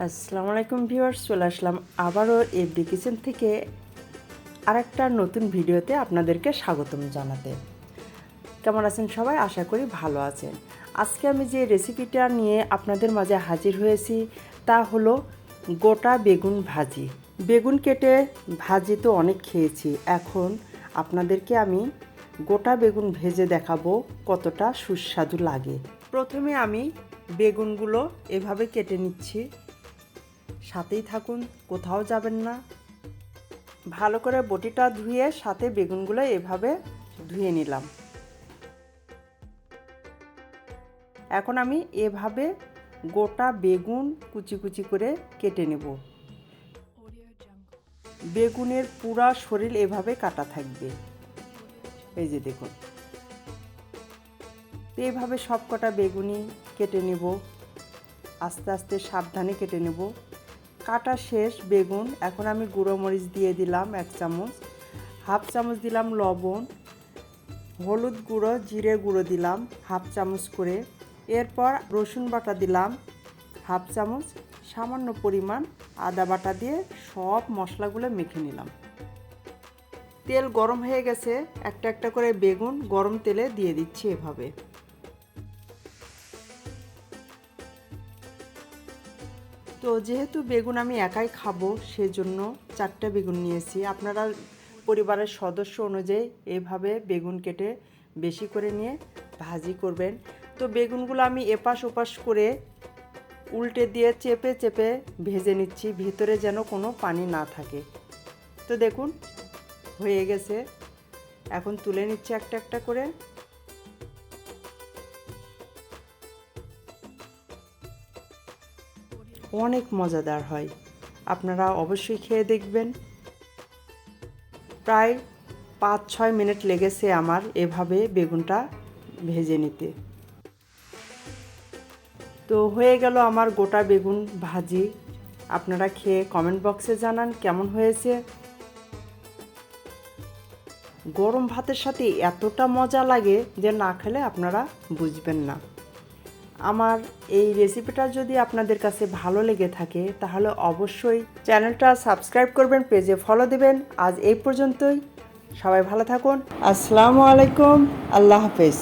আসসালামু আলাইকুম ভিউয়ার্স, চলে আসলাম আবারও এভরি কিচেন থেকে আরেকটা নতুন ভিডিওতে আপনাদেরকে স্বাগতম জানাতে। কেমন আছেন সবাই? আশা করি ভালো আছেন। আজকে আমি যে রেসিপিটা নিয়ে আপনাদের মাঝে হাজির হয়েছি তা হলো গোটা বেগুন ভাজি। বেগুন কেটে ভাজি তো অনেক খেয়েছি, এখন আপনাদেরকে আমি গোটা বেগুন ভেজে দেখাবো কতটা সুস্বাদু লাগে। প্রথমে আমি বেগুনগুলো এভাবে কেটে নিচ্ছি, সাথেই থাকুন, কোথাও যাবেন না। ভালো করে বটিটা ধুয়ে সাথে বেগুনগুলো এভাবে ধুয়ে নিলাম। এখন আমি এভাবে গোটা বেগুন কুচি কুচি করে কেটে নেব। বেগুনের পুরা শরীর এভাবে কাটা থাকবে, এই যে দেখুন। এইভাবে সব কটা বেগুনি কেটে নেব, আস্তে আস্তে সাবধানে কেটে নেব। কাটা শেষ বেগুন। এখন আমি গুঁড়ো মরিচ দিয়ে দিলাম 1 চামচ, হাফ চামচ দিলাম লবণ, হলুদ গুঁড়ো, জিরে গুঁড়ো দিলাম হাফ চামচ করে। এরপর রসুন বাটা দিলাম হাফ চামচ, সামান্য পরিমাণ আদা বাটা দিয়ে সব মশলাগুলো মেখে নিলাম। তেল গরম হয়ে গেছে, একটা একটা করে বেগুন গরম তেলে দিয়ে দিচ্ছি এভাবে। তো যেহেতু বেগুন আমি একাই খাবো সেজন্য 4টা বেগুন নিয়েছি। আপনারা পরিবারের সদস্য অনুযায়ী এভাবে বেগুন কেটে বেশি করে নিয়ে ভাজি করবেন। তো বেগুনগুলো আমি এপাশ ওপাশ করে উল্টে দিয়ে চেপে চেপে ভেজে নিচ্ছি, ভিতরে যেন কোনো পানি না থাকে। তো দেখুন হয়ে গেছে, এখন তুলে নিচ্ছি একটা একটা করে। অনেক মজাদার হয়, আপনারা অবশ্যই খেয়ে দেখবেন। প্রায় 5-6 মিনিট লেগেছে আমার এভাবে বেগুনটা ভেজে নিতে। তো হয়ে গেল আমার গোটা বেগুন ভাজি। আপনারা খেয়ে কমেন্ট বক্সে জানান কেমন হয়েছে। গরম ভাতের সাথে এতটা মজা লাগে যে না খেলে আপনারা বুঝবেন না। আমার এই রেসিপিটা যদি আপনাদের কাছে ভালো লেগে থাকে তাহলে অবশ্যই চ্যানেলটা সাবস্ক্রাইব করবেন, পেজে ফলো দেবেন। আজ এই পর্যন্তই, সবাই ভালো থাকুন। আসসালামু আলাইকুম, আল্লাহ হাফেজ।